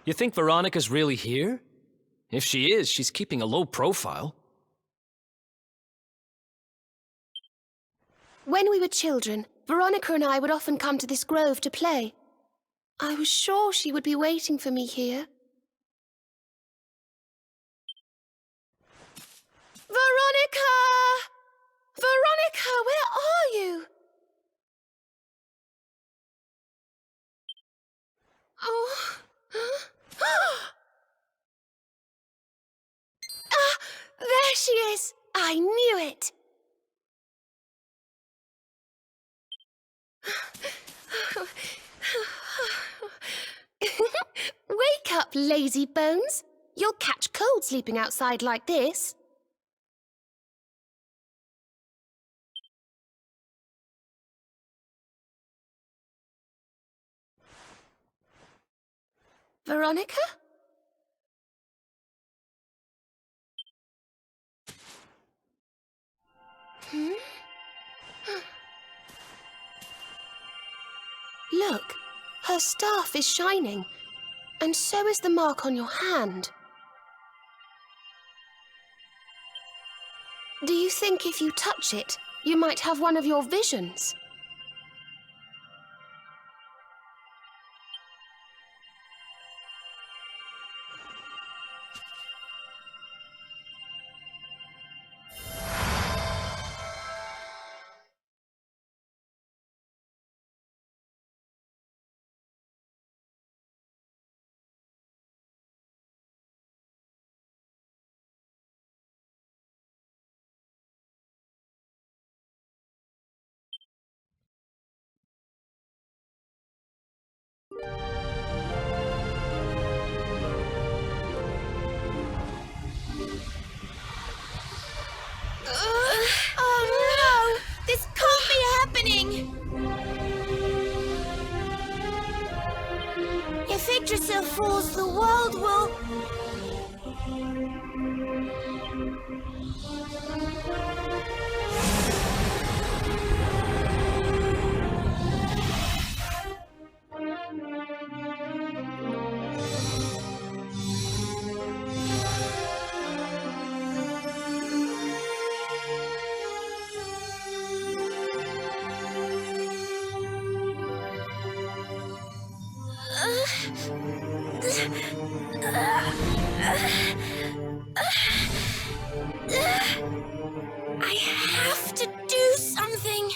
You think Veronica's really here? If she is, she's keeping a low profile. When we were children, Veronica and I would often come to this grove to play. I was sure she would be waiting for me here. Veronica! Veronica, where are you? Oh. Ah, there she is! I knew it! Wake up, lazy bones! You'll catch cold sleeping outside like this. Veronica? Hmm? Look, her staff is shining, and so is the mark on your hand. Do you think if you touch it, you might have one of your visions? Oh no! This can't be happening! If Yggdrasil falls, the world will... I have to do something!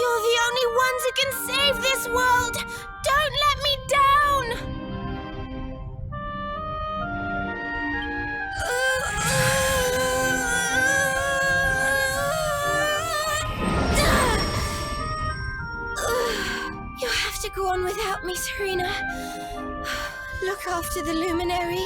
You're the only ones who can save this world! Don't let me down! You'll have to go on without me, Serena. Look after the luminary.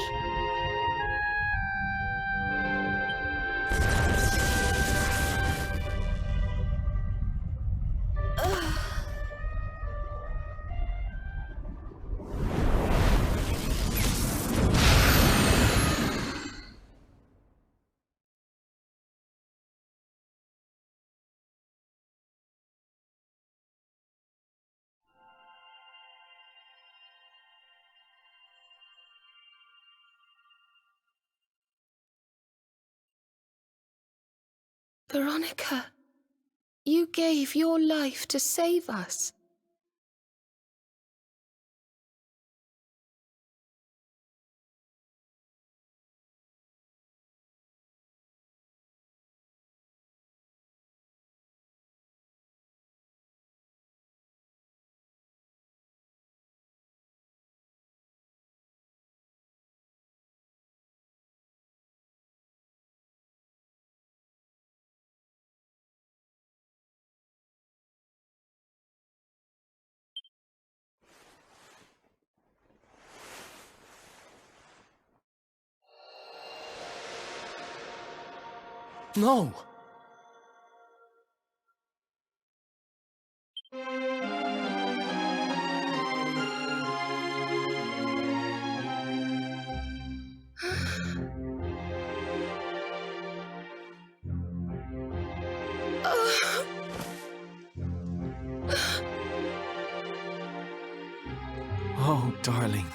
Veronica, you gave your life to save us. No! Oh, darling.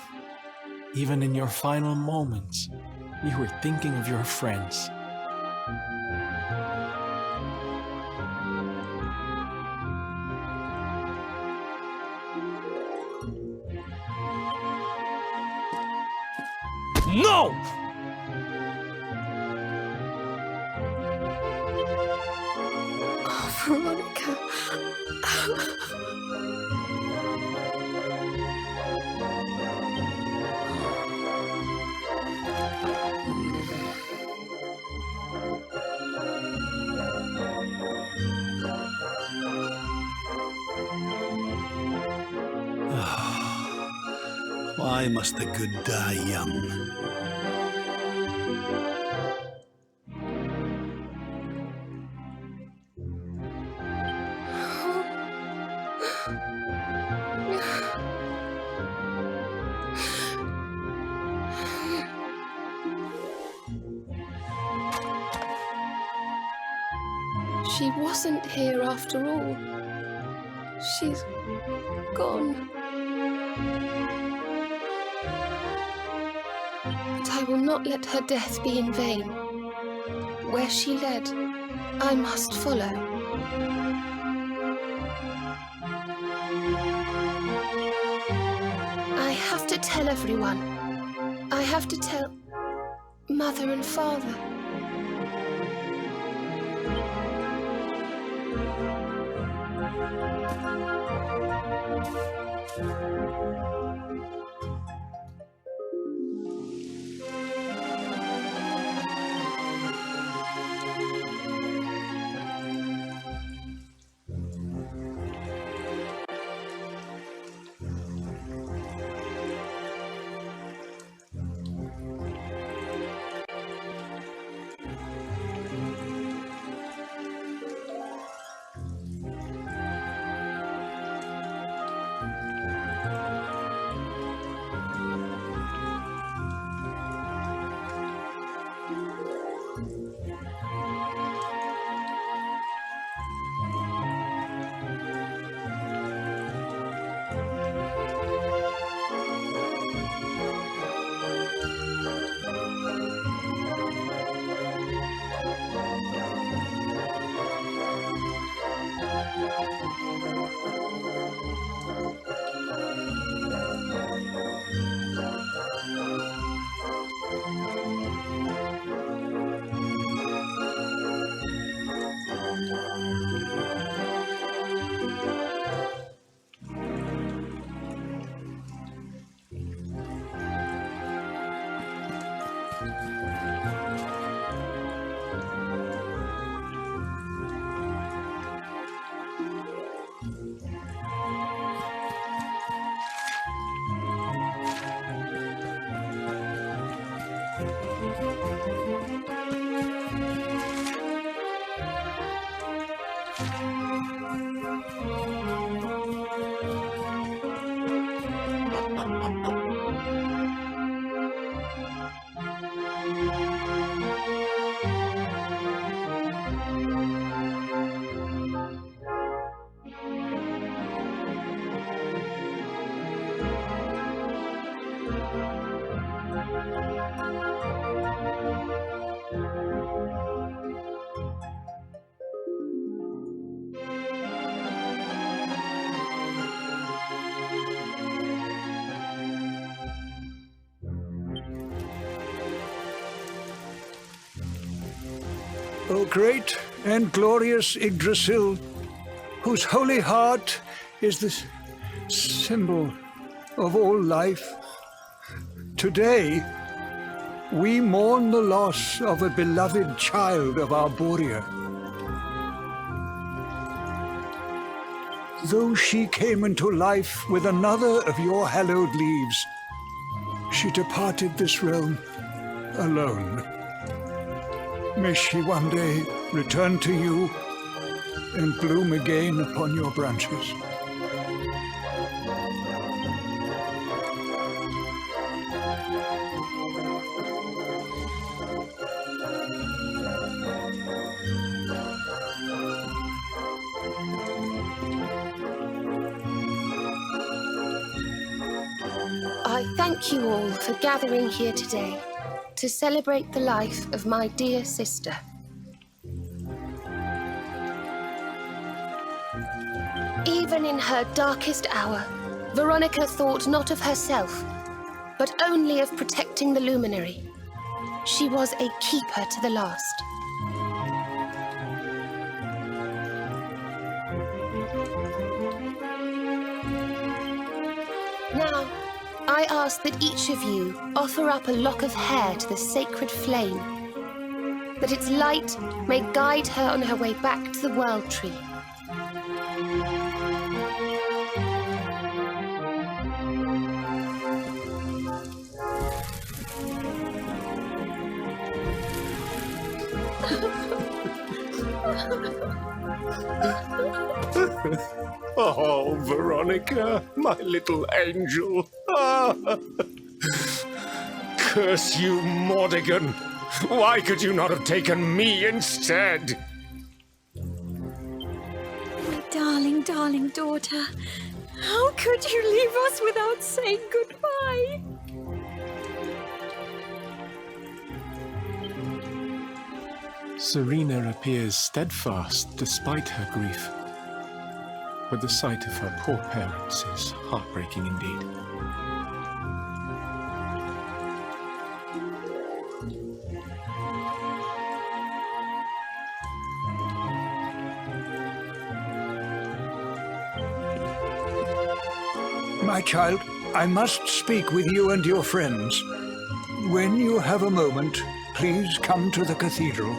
Even in your final moments, you were thinking of your friends. No! Oh, Veronica. Why must the good die young? She wasn't here after all. She's gone. But I will not let her death be in vain. Where she led, I must follow. I have to tell everyone. I have to tell Mother and Father. O great and glorious Yggdrasil, whose holy heart is the symbol of all life, today we mourn the loss of a beloved child of Arborea. Though she came into life with another of your hallowed leaves, she departed this realm alone. May she one day return to you and bloom again upon your branches. I thank you all for gathering here today to celebrate the life of my dear sister. Even in her darkest hour, Veronica thought not of herself, but only of protecting the Luminary. She was a keeper to the last. Now, I ask that each of you offer up a lock of hair to the sacred flame, that its light may guide her on her way back to the World Tree. Oh, Veronica, my little angel. Ah. Curse you, Mordegon. Why could you not have taken me instead? My darling, darling daughter. How could you leave us without saying goodbye? Serena appears steadfast despite her grief, but the sight of her poor parents is heartbreaking indeed. My child, I must speak with you and your friends. When you have a moment, please come to the cathedral.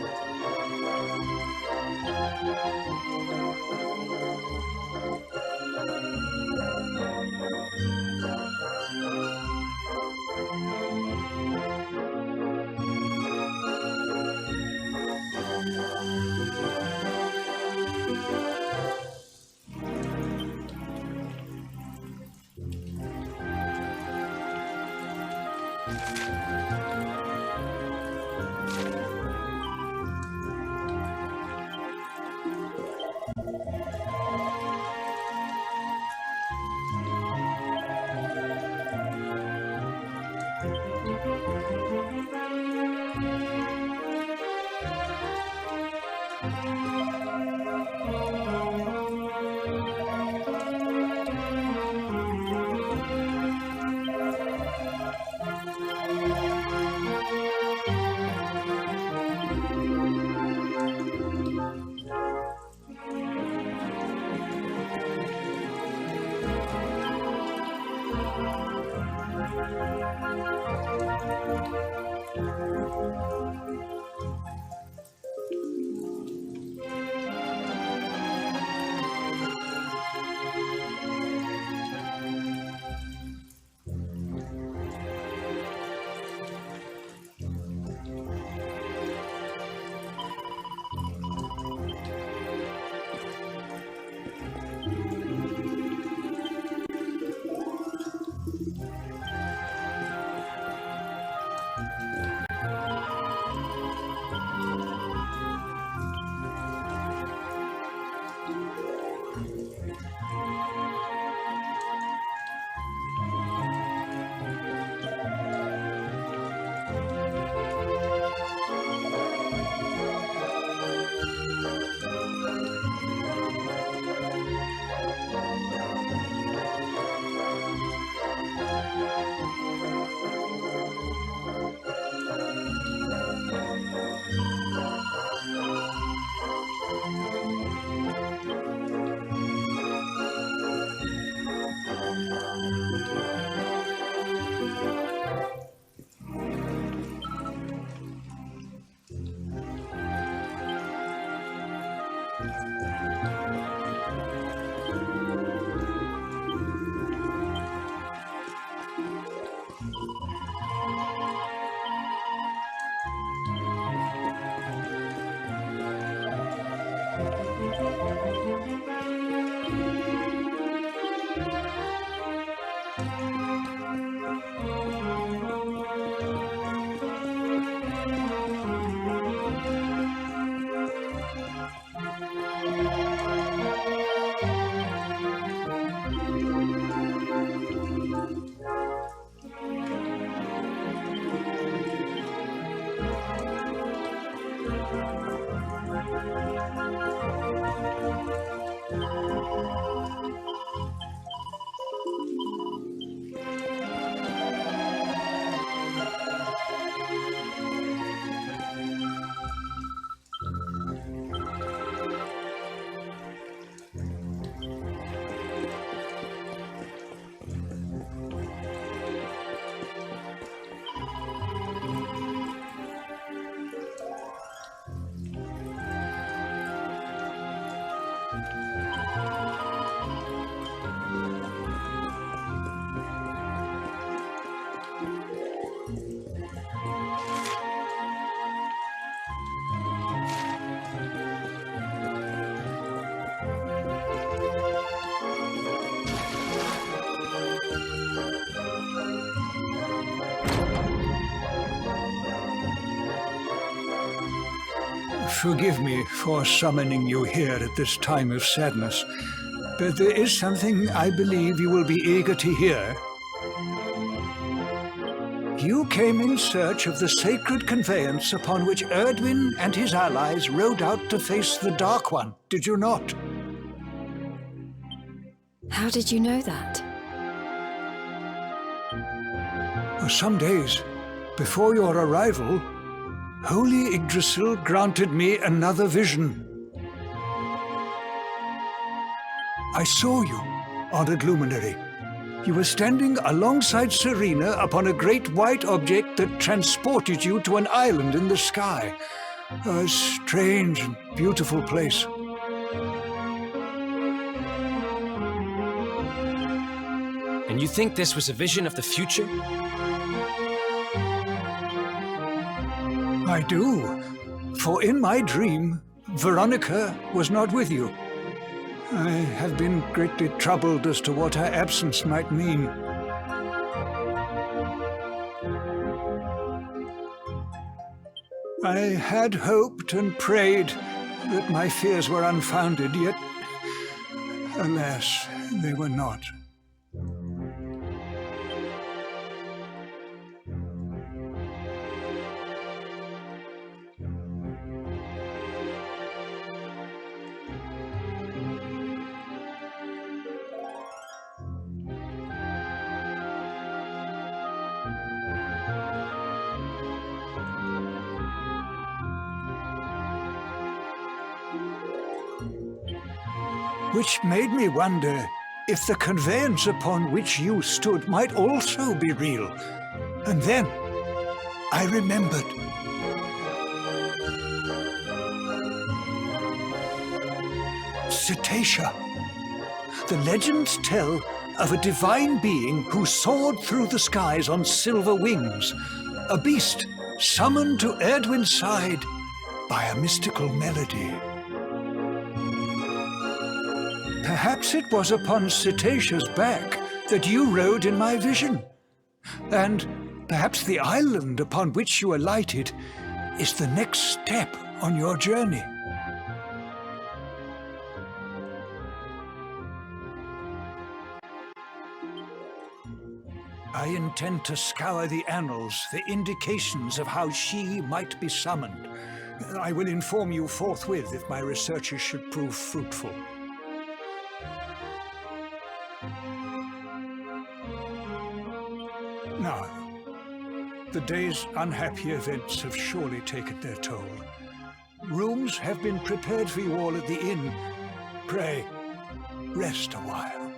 Forgive me for summoning you here at this time of sadness, but there is something I believe you will be eager to hear. You came in search of the sacred conveyance upon which Erdwin and his allies rode out to face the Dark One, did you not? How did you know that? Some days before your arrival, Holy Yggdrasil granted me another vision. I saw you, honored luminary. You were standing alongside Serena upon a great white object that transported you to an island in the sky. A strange and beautiful place. And you think this was a vision of the future? I do, for in my dream, Veronica was not with you. I have been greatly troubled as to what her absence might mean. I had hoped and prayed that my fears were unfounded, yet, alas, they were not. Which made me wonder if the conveyance upon which you stood might also be real. And then I remembered. Cetacea. The legends tell of a divine being who soared through the skies on silver wings, a beast summoned to Erdwin's side by a mystical melody. Perhaps it was upon Cetacea's back that you rode in my vision. And perhaps the island upon which you alighted is the next step on your journey. I intend to scour the annals for indications of how she might be summoned. I will inform you forthwith if my researches should prove fruitful. Now, the day's unhappy events have surely taken their toll. Rooms have been prepared for you all at the inn. Pray, rest a while.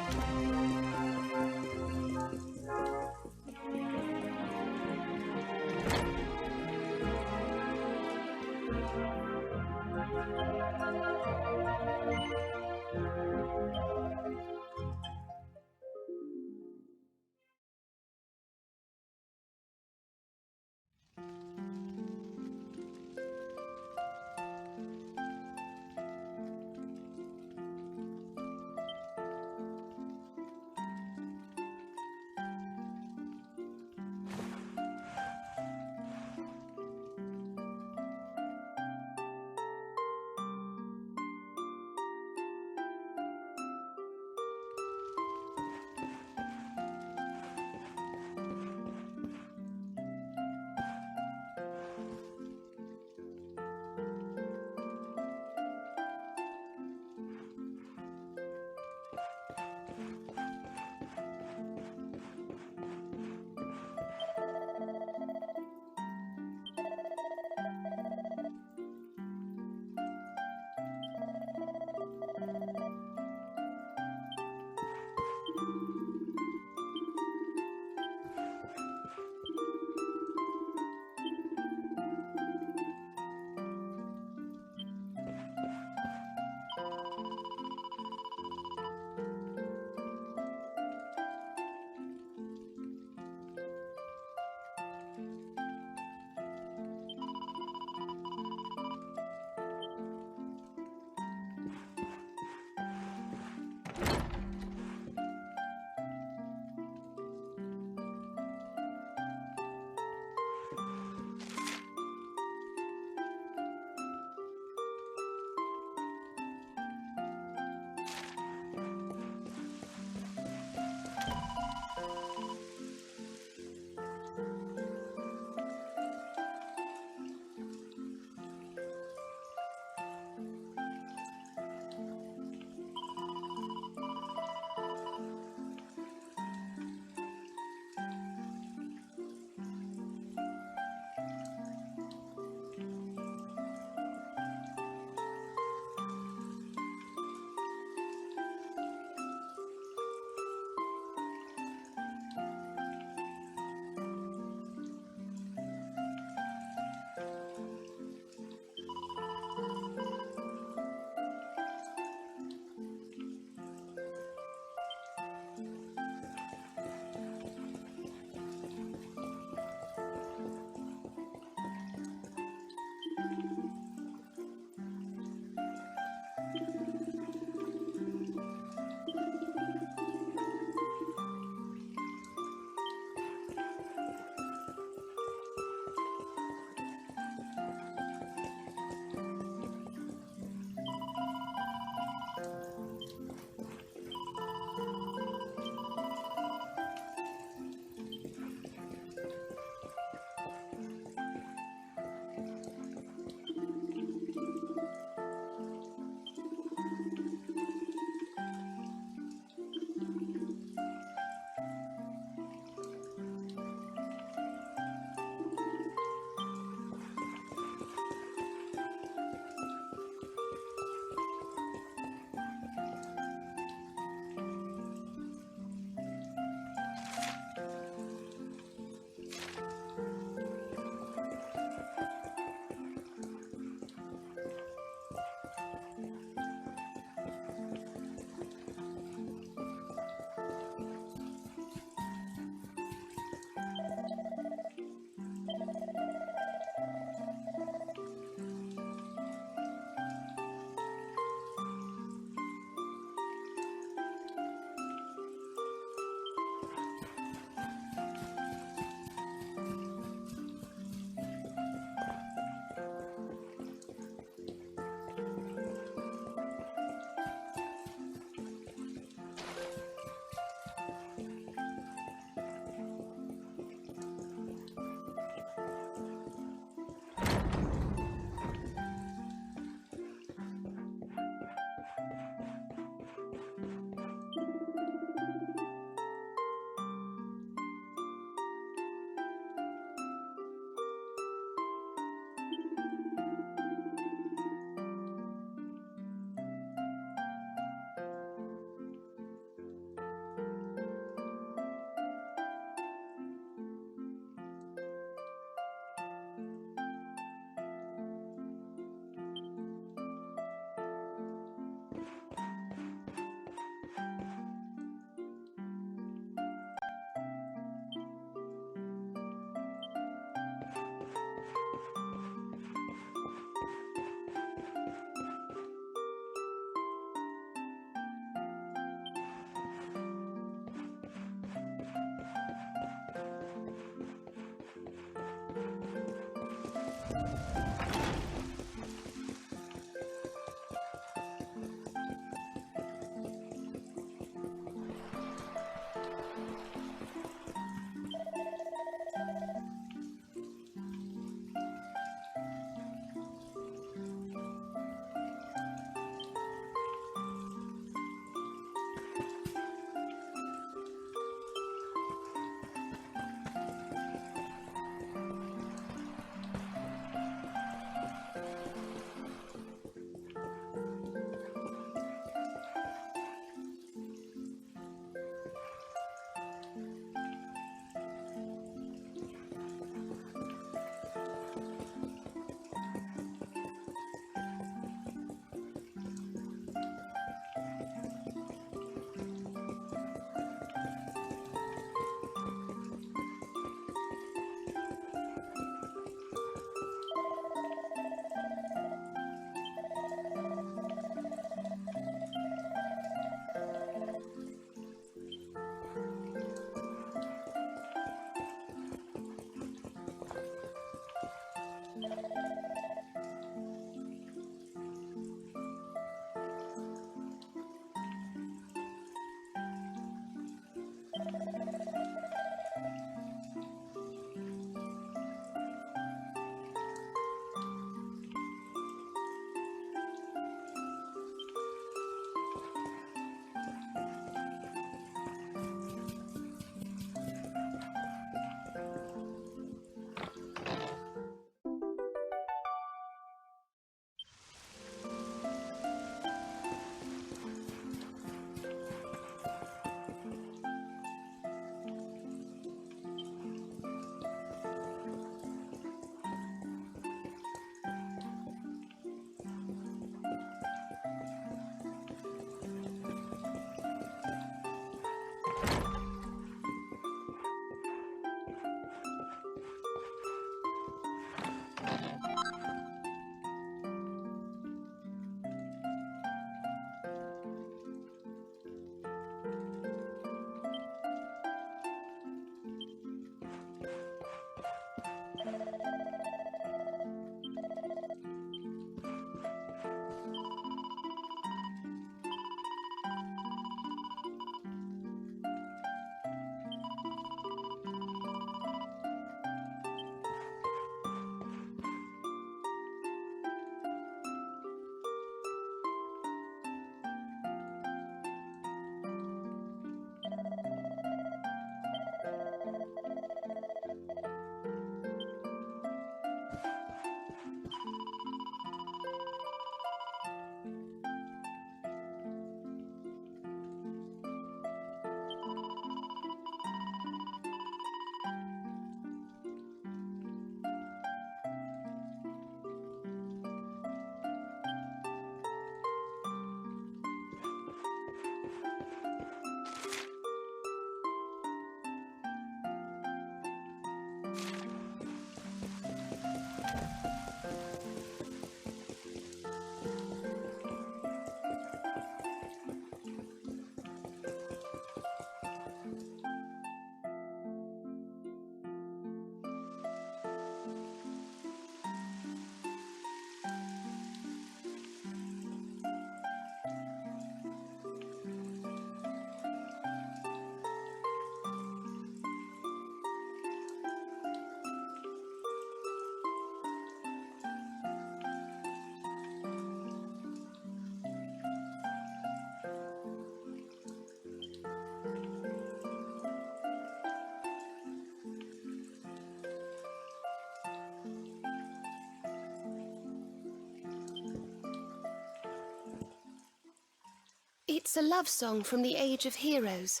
It's a love song from the Age of Heroes.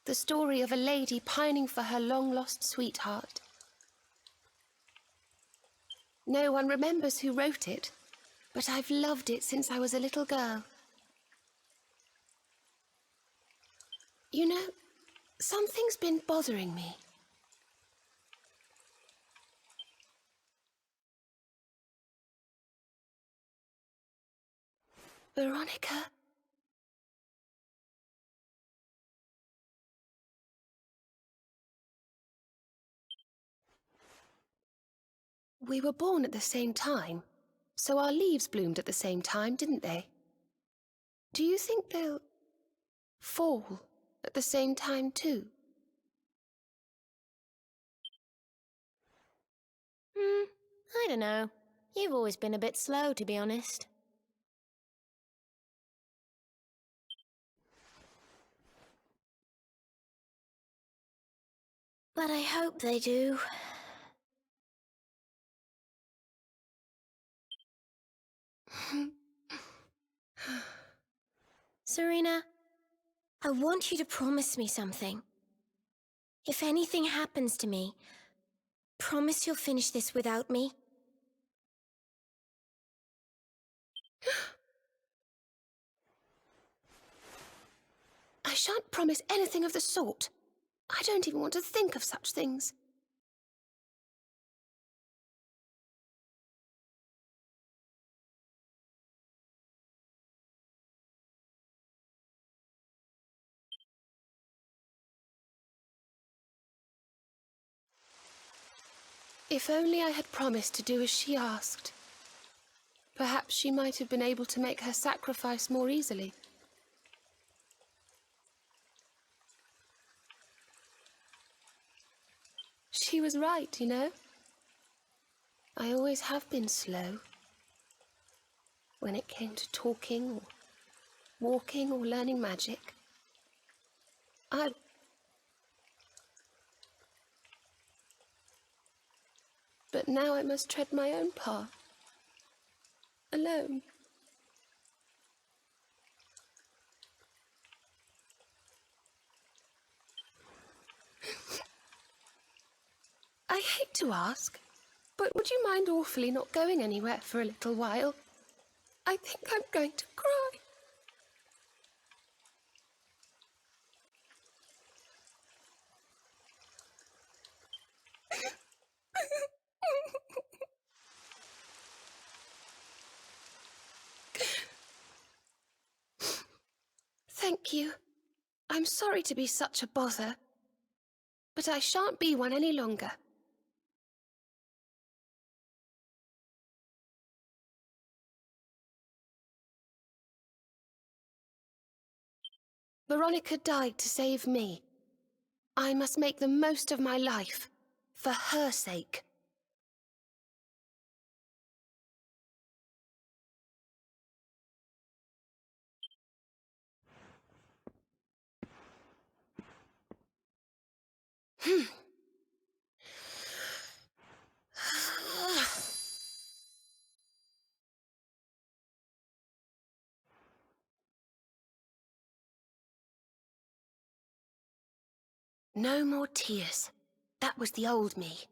The story of a lady pining for her long-lost sweetheart. No one remembers who wrote it, but I've loved it since I was a little girl. You know, something's been bothering me. Veronica? We were born at the same time, so our leaves bloomed at the same time, didn't they? Do you think they'll fall at the same time too? I don't know. You've always been a bit slow, to be honest. But I hope they do. Serena, I want you to promise me something. If anything happens to me, promise you'll finish this without me. I shan't promise anything of the sort. I don't even want to think of such things. If only I had promised to do as she asked. Perhaps she might have been able to make her sacrifice more easily. She was right, you know. I always have been slow. When it came to talking or walking or learning magic. But now I must tread my own path. Alone. I hate to ask, but would you mind awfully not going anywhere for a little while? I think I'm going to cry. Thank you. I'm sorry to be such a bother, but I shan't be one any longer. Veronica died to save me. I must make the most of my life, for her sake. No more tears. That was the old me.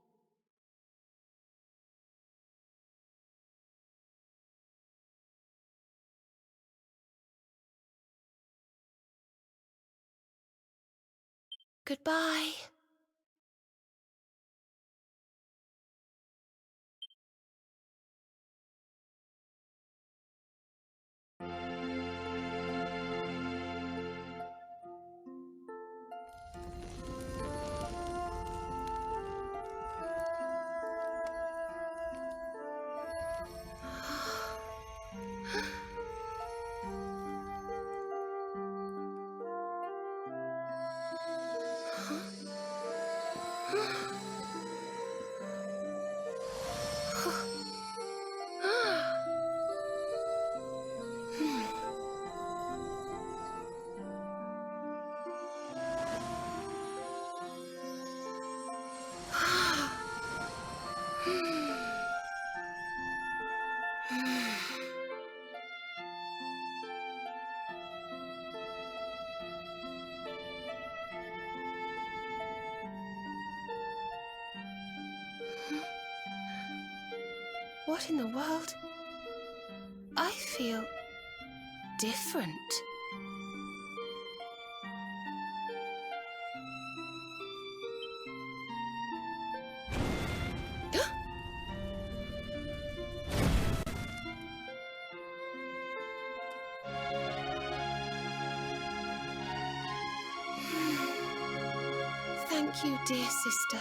Goodbye. Huh? What in the world? I feel different. Thank you, dear sister.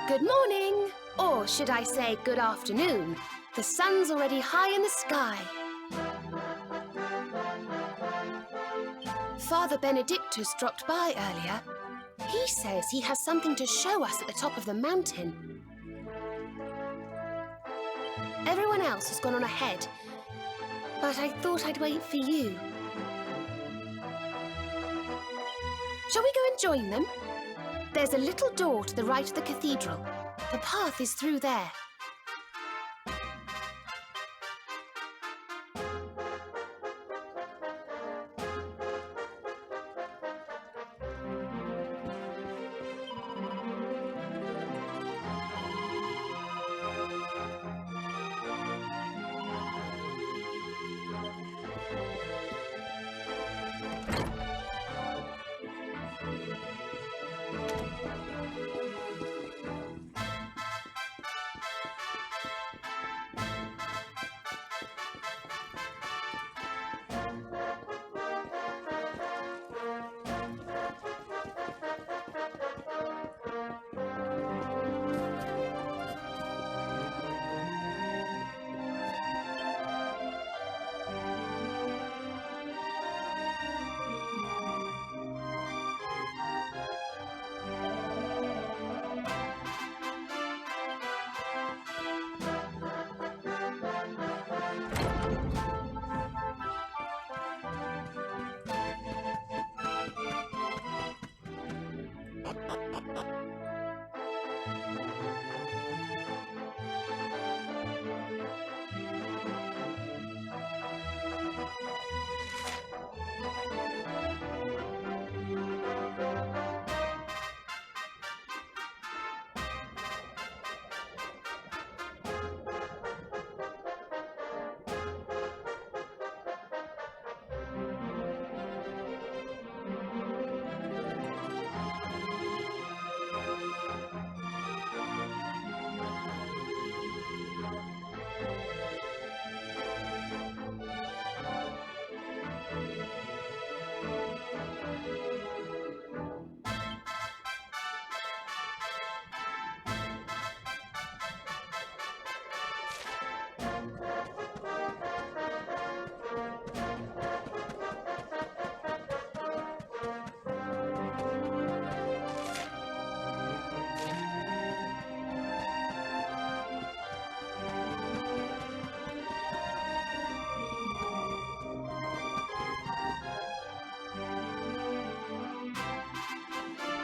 Good morning, or should I say good afternoon? The sun's already high in the sky. Father Benedictus dropped by earlier. He says he has something to show us at the top of the mountain. Everyone else has gone on ahead, but I thought I'd wait for you. Shall we go and join them? There's a little door to the right of the cathedral. The path is through there.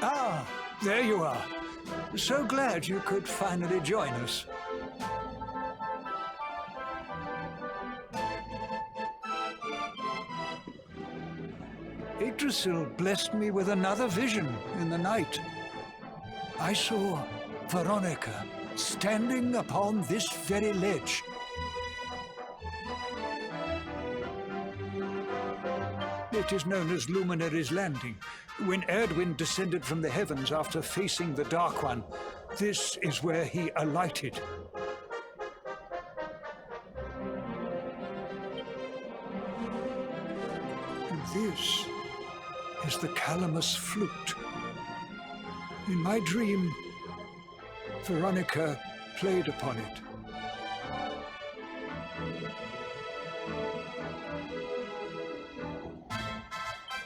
Ah, there you are. So glad you could finally join us. Yggdrasil blessed me with another vision in the night. I saw Veronica standing upon this very ledge. It is known as Luminary's Landing. When Erdwin descended from the heavens after facing the Dark One, this is where he alighted. And this is the Calamus flute. In my dream, Veronica played upon it.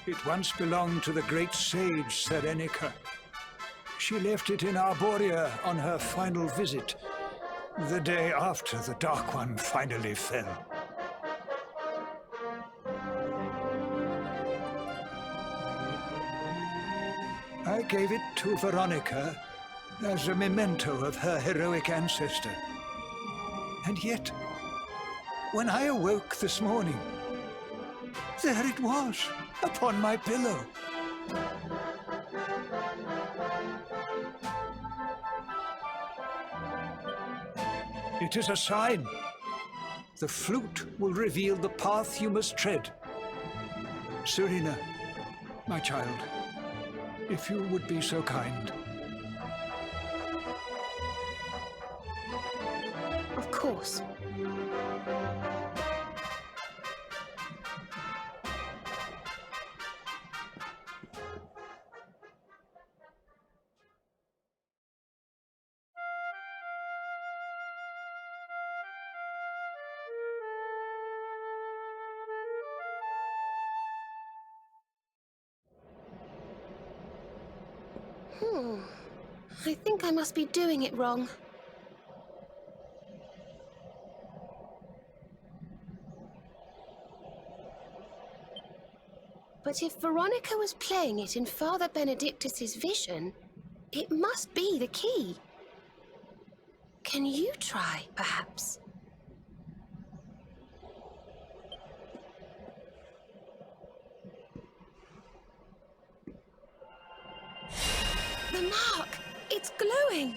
It once belonged to the great sage Serenica. She left it in Arborea on her final visit, the day after the Dark One finally fell. I gave it to Veronica as a memento of her heroic ancestor. And yet, when I awoke this morning, there it was, upon my pillow. It is a sign. The flute will reveal the path you must tread. Serena, my child, if you would be so kind. Of course. I think I must be doing it wrong. But if Veronica was playing it in Father Benedictus's vision, it must be the key. Can you try, perhaps? The mark! It's glowing!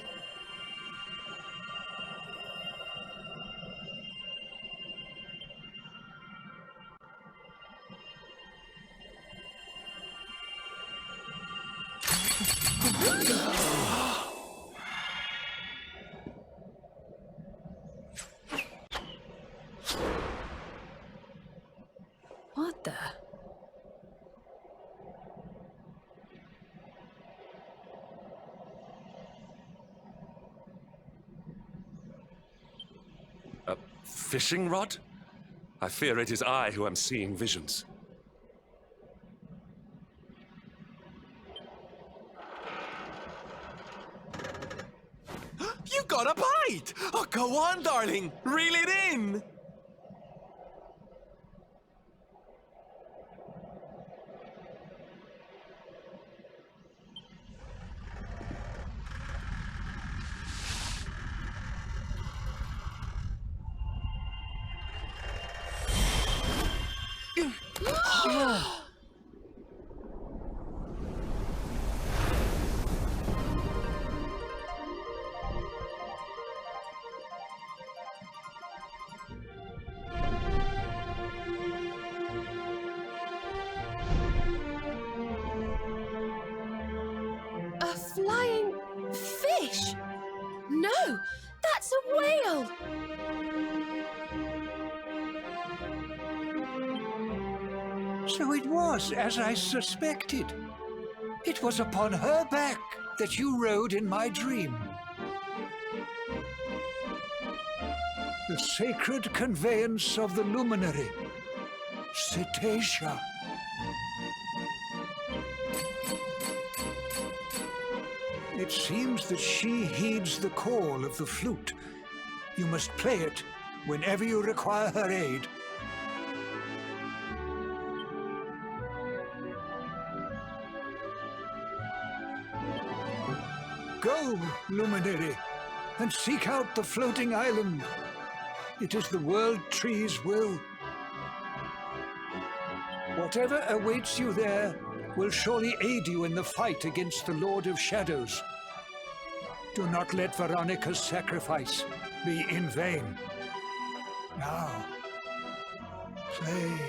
What the? A fishing rod? I fear it is I who am seeing visions. You got a bite! Oh, go on, darling. Reel it in. A flying fish? No, that's a whale! So it was as I suspected. It was upon her back that you rode in my dream. The sacred conveyance of the luminary, Cetacea. It seems that she heeds the call of the flute. You must play it whenever you require her aid. Go, Luminary, and seek out the floating island. It is the World Tree's will. Whatever awaits you there will surely aid you in the fight against the Lord of Shadows. Do not let Veronica's sacrifice be in vain. Now, play.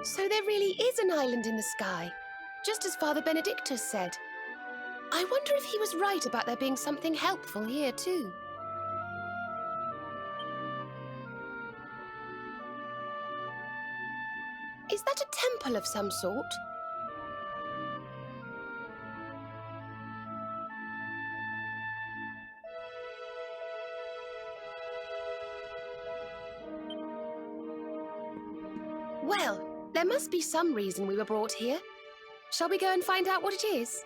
So there really is an island in the sky, just as Father Benedictus said. I wonder if he was right about there being something helpful here too. Is that a temple of some sort? Well, there must be some reason we were brought here. Shall we go and find out what it is?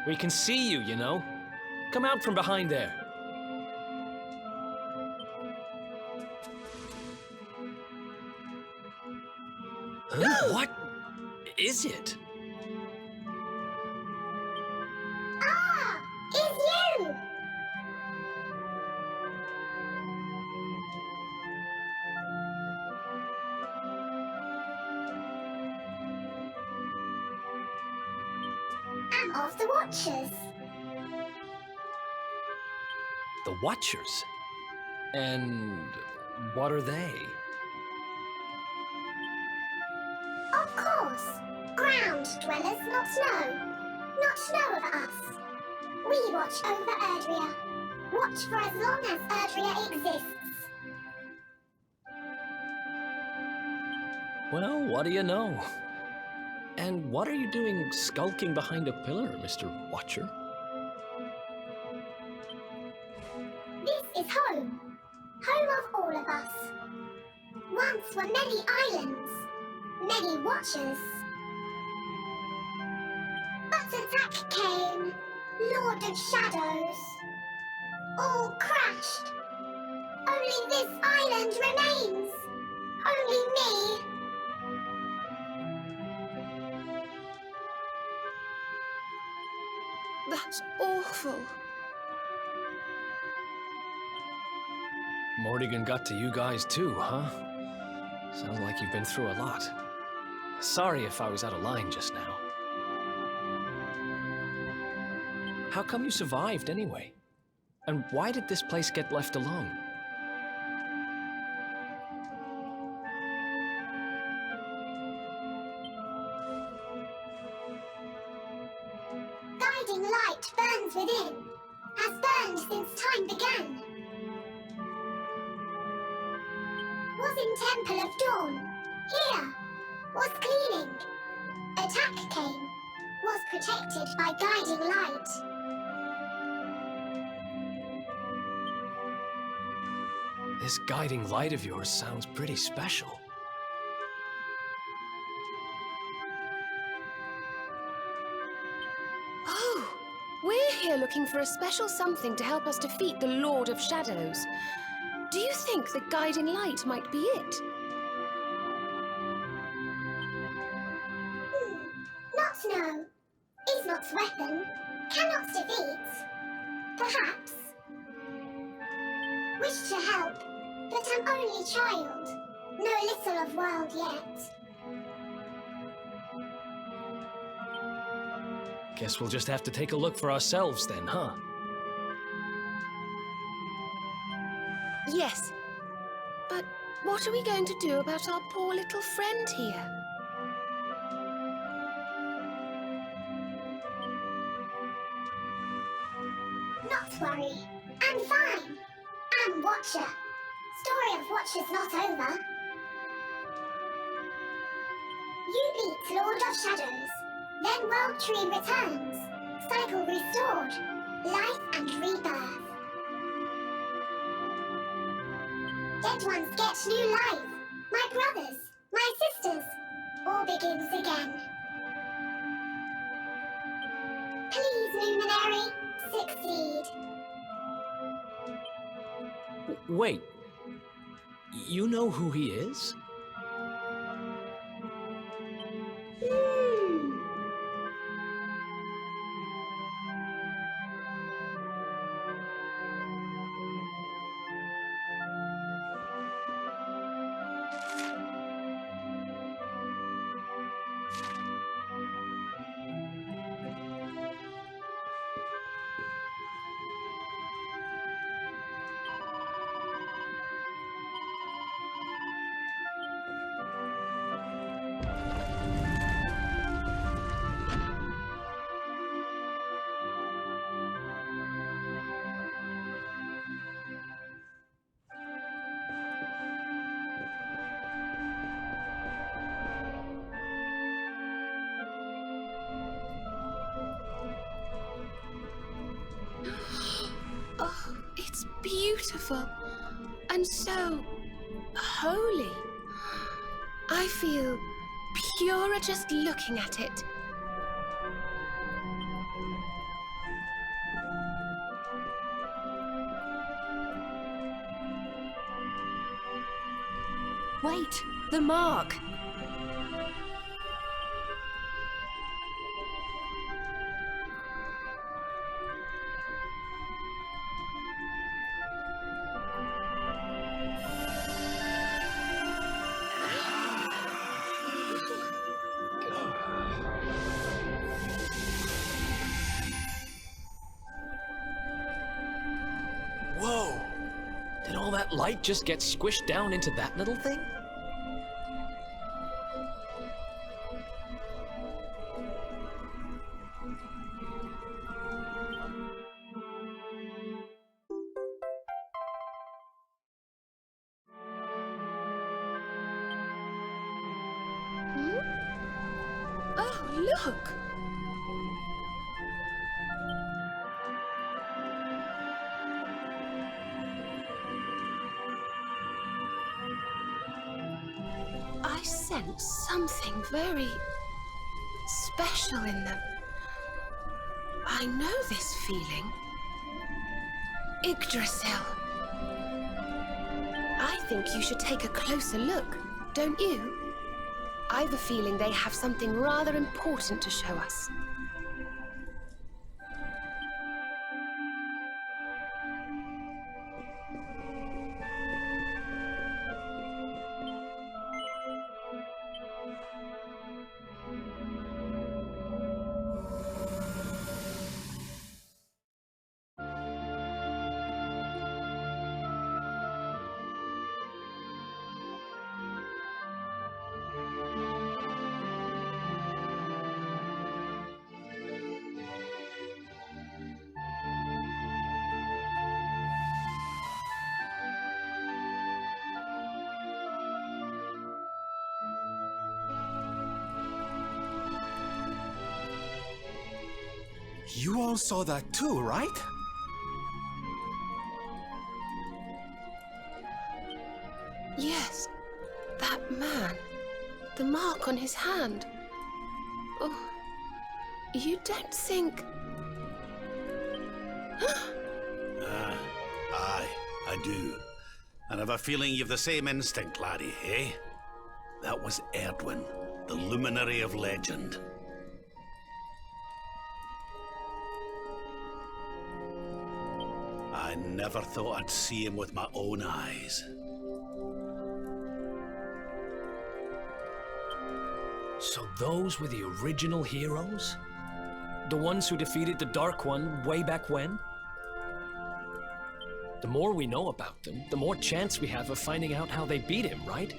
We can see you, you know. Come out from behind there. Huh? What is it? Ah! It's you! I'm of the Watchers. The Watchers? And what are they? Of course. Ground dwellers not know of us. We watch over Erdrea. Watch for as long as Erdrea exists. Well, what do you know? And what are you doing skulking behind a pillar, Mr. Watcher? This is home. Home of all of us. Once were many islands, many Watchers. But attack came, Lord of Shadows. All crashed. Only this island remains. Only me. That's awful. Morrigan got to you guys too, huh? Sounds like you've been through a lot. Sorry if I was out of line just now. How come you survived anyway? And why did this place get left alone? Guiding light burns within, has burned since time began. Was in Temple of Dawn, here, was cleaning. Attack came, was protected by guiding light. This guiding light of yours sounds pretty special. Oh, we're here looking for a special something to help us defeat the Lord of Shadows. Do you think the guiding light might be it? Not know. Is not weapon. Cannot defeat. Perhaps. Wish to help, but am only child. Know little of world yet. Guess we'll just have to take a look for ourselves then, huh? Yes. But what are we going to do about our poor little friend here? Not worry. I'm fine. I'm Watcher. Story of Watchers not over. You beat Lord of Shadows. Then World Tree returns. Cycle restored. Life and rebirth. Dead ones get new life. My brothers, my sisters. All begins again. Please, Luminary, succeed. Wait. You know who he is? Oh, it's beautiful and so holy. I feel purer just looking at it. Wait, the mark! Whoa! Did all that light just get squished down into that little thing? Oh, look! I sense something very special in them. I know this feeling. Yggdrasil. I think you should take a closer look, don't you? I've a feeling they have something rather important to show us. You all saw that too, right? Yes, that man. The mark on his hand. Oh, you don't think... Aye, I do. And I've a feeling you've the same instinct, laddie, eh? That was Erdwin, the luminary of legend. I never thought I'd see him with my own eyes. So those were the original heroes? The ones who defeated the Dark One way back when? The more we know about them, the more chance we have of finding out how they beat him, right?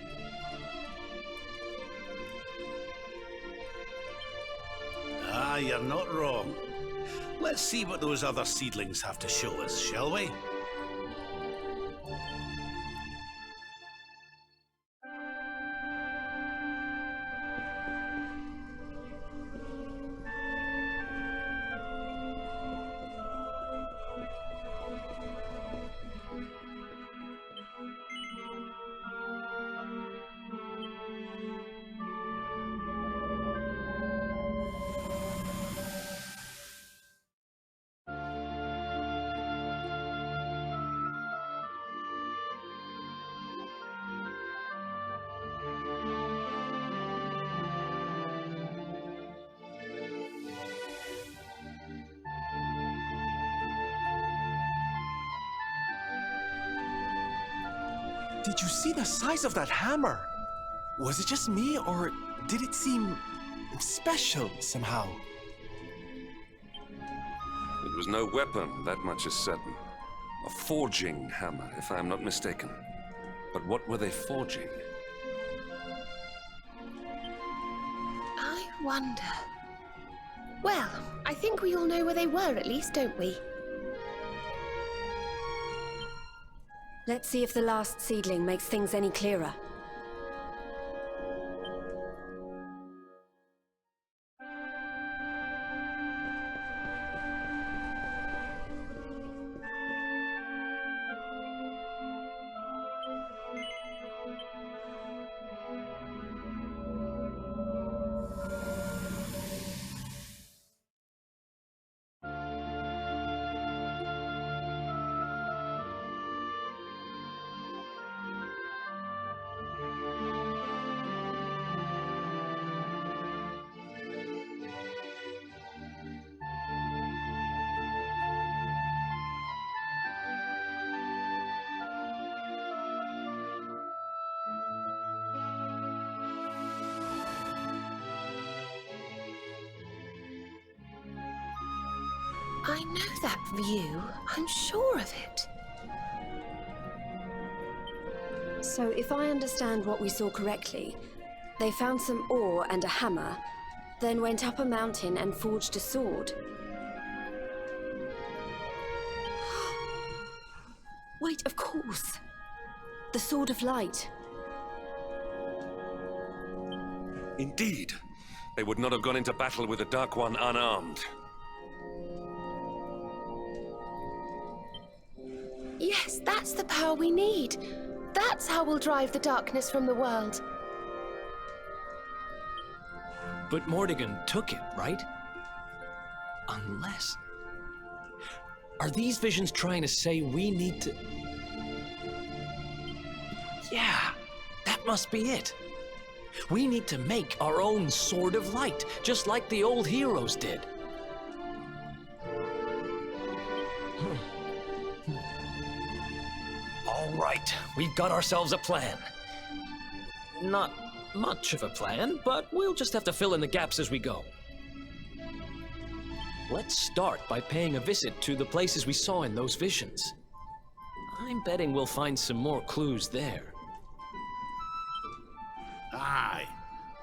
Ah, you're not wrong. Let's see what those other seedlings have to show us, shall we? Did you see the size of that hammer? Was it just me, or did it seem special somehow? It was no weapon, that much is certain. A forging hammer, if I am not mistaken. But what were they forging? I wonder... Well, I think we all know where they were at least, don't we? Let's see if the last seedling makes things any clearer. I know that view. I'm sure of it. So if I understand what we saw correctly, they found some ore and a hammer, then went up a mountain and forged a sword. Wait, of course. The Sword of Light. Indeed. They would not have gone into battle with the Dark One unarmed. Yes, that's the power we need. That's how we'll drive the darkness from the world. But Mordegon took it, right? Unless... Are these visions trying to say we need to... Yeah, that must be it. We need to make our own Sword of Light, just like the old heroes did. All right, we've got ourselves a plan. Not much of a plan, but we'll just have to fill in the gaps as we go. Let's start by paying a visit to the places we saw in those visions. I'm betting we'll find some more clues there. Aye.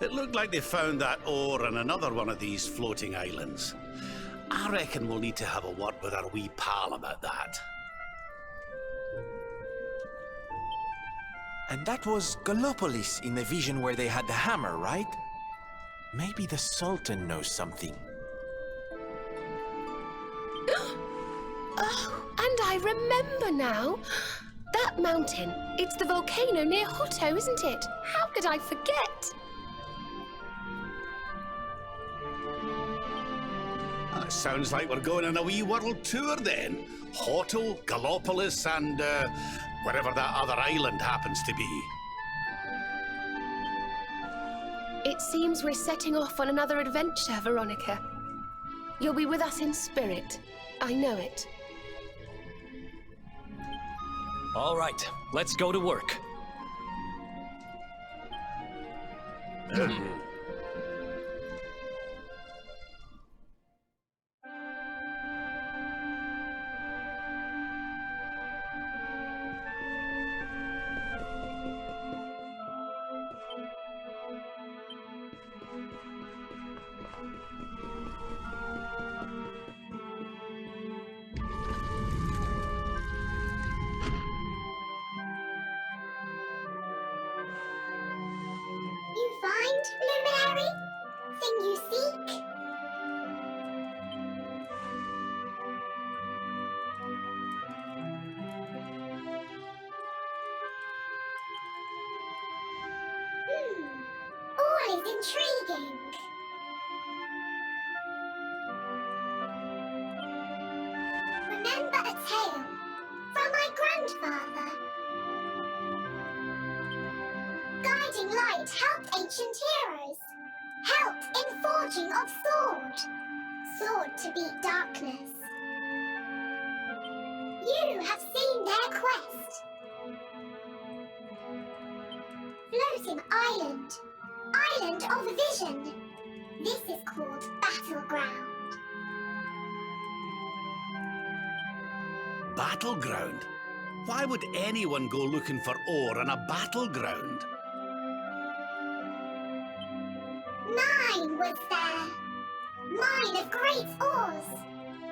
It looked like they found that ore on another one of these floating islands. I reckon we'll need to have a word with our wee pal about that. And that was Gallopolis in the vision where they had the hammer, right? Maybe the Sultan knows something. Oh, and I remember now. That mountain, it's the volcano near Hutto, isn't it? How could I forget? That sounds like we're going on a wee world tour then. Hotto, Gallopolis, and wherever that other island happens to be. It seems we're setting off on another adventure, Veronica. You'll be with us in spirit. I know it. All right, let's go to work. You find, Luminary? Thing you seek? All is intriguing. Remember a tale from my grandfather. Guiding light helped ancient heroes. Helped in forging of sword. Sword to beat darkness. You have seen their quest. Floating island. Island of vision. This is called Battleground. Battleground? Why would anyone go looking for ore on a battleground? Mine was there. Mine of great ores.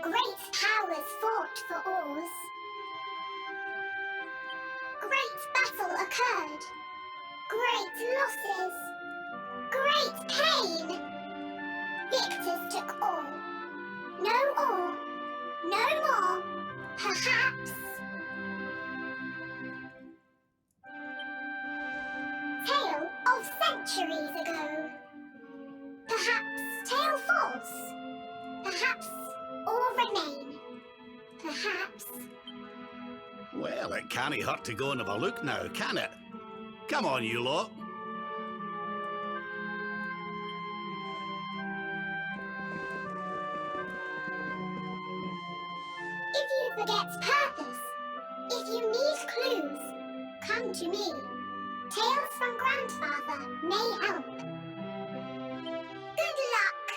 Great powers fought for ores. Great battle occurred. Great losses. Great pain. Victors took all. No ore. No more. Perhaps. Tale of centuries ago. Perhaps tale false. Perhaps or remain. Perhaps. Well, it can't hurt to go and have a look now, can it? Come on, you lot. If you forget purpose, if you need clues, come to me. Tales from Grandfather may help. Good luck!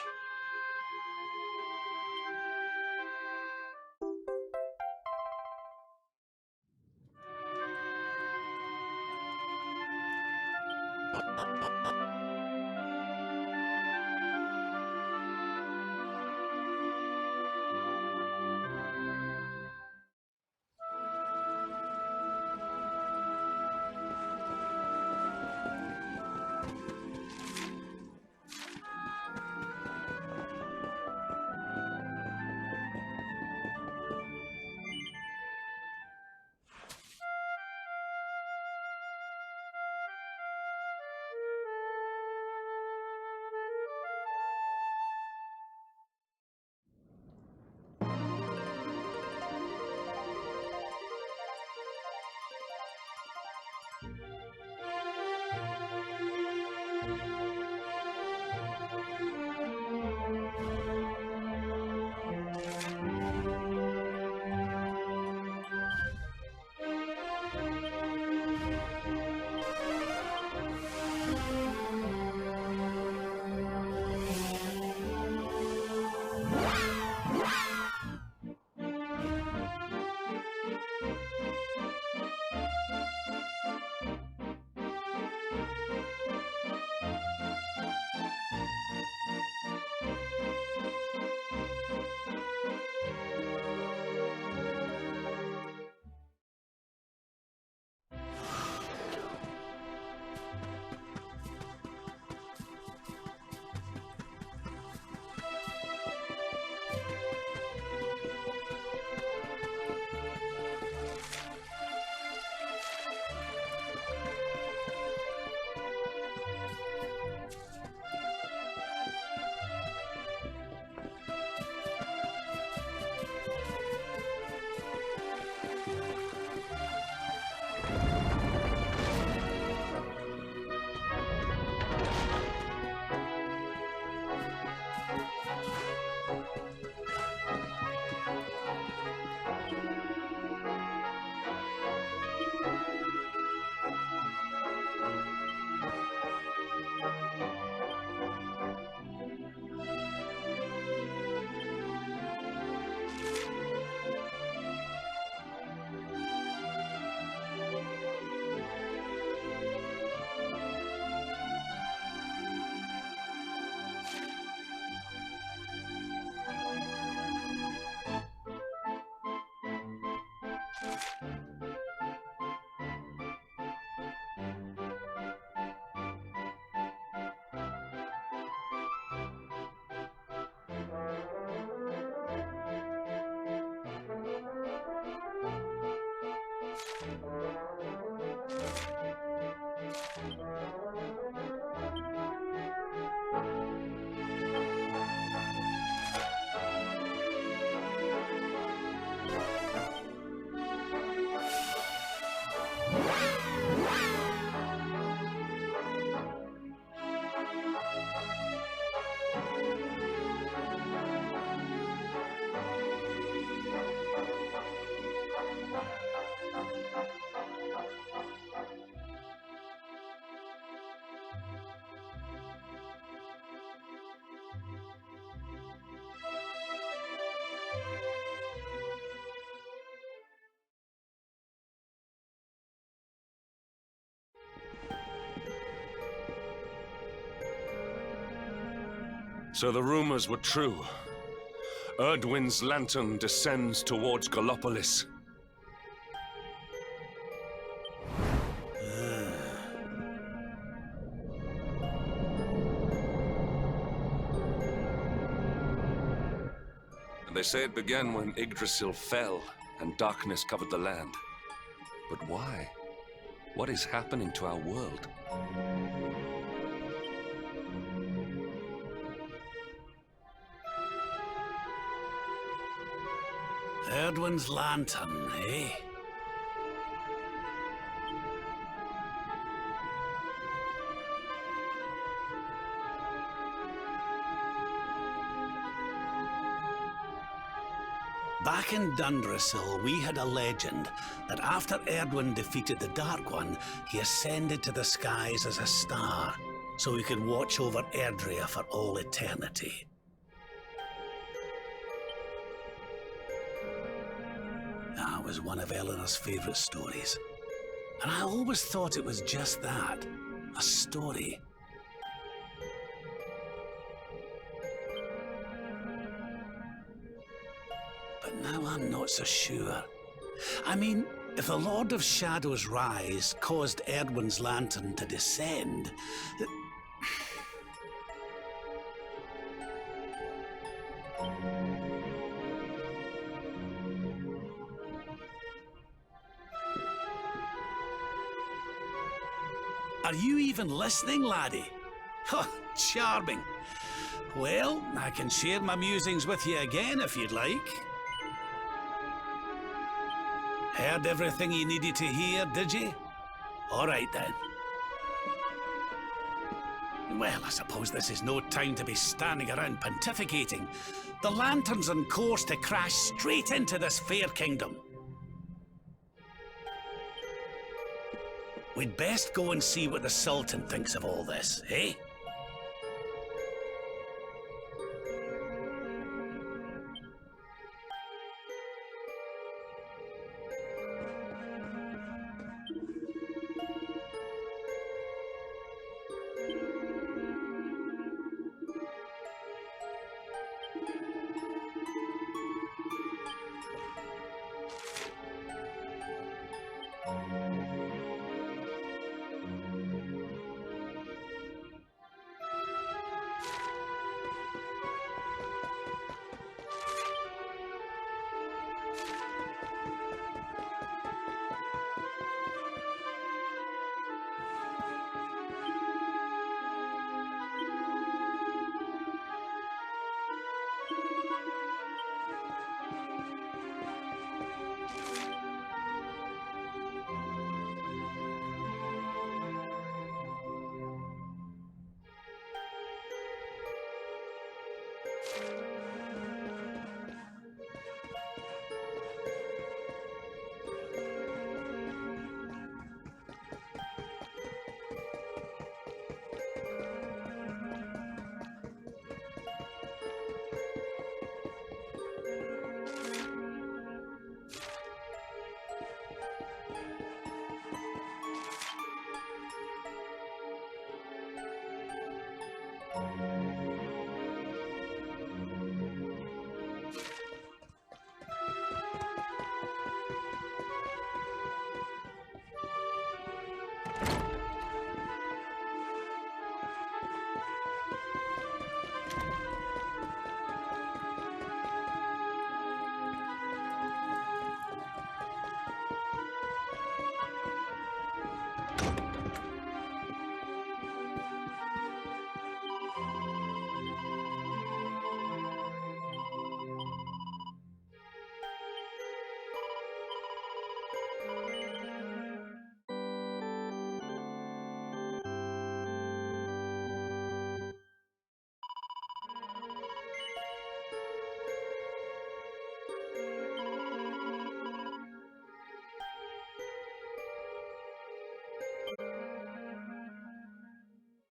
So the rumors were true. Erdwin's lantern descends towards Gallopolis. They say it began when Yggdrasil fell and darkness covered the land. But why? What is happening to our world? Erdwin's lantern, eh? Back in Dundrasil, we had a legend that after Erdwin defeated the Dark One, he ascended to the skies as a star, so he could watch over Erdrea for all eternity. That was one of Eleanor's favorite stories. And I always thought it was just that, A story. But now I'm not so sure. I mean, if the Lord of Shadow's rise caused Erdwin's lantern to descend... Are you even listening, laddie? Huh, charming. Well, I can share my musings with you again if you'd like. Heard everything you needed to hear, did you? All right then. Well, I suppose this is no time to be standing around pontificating. The lantern's on course to crash straight into this fair kingdom. We'd best go and see what the Sultan thinks of all this, eh?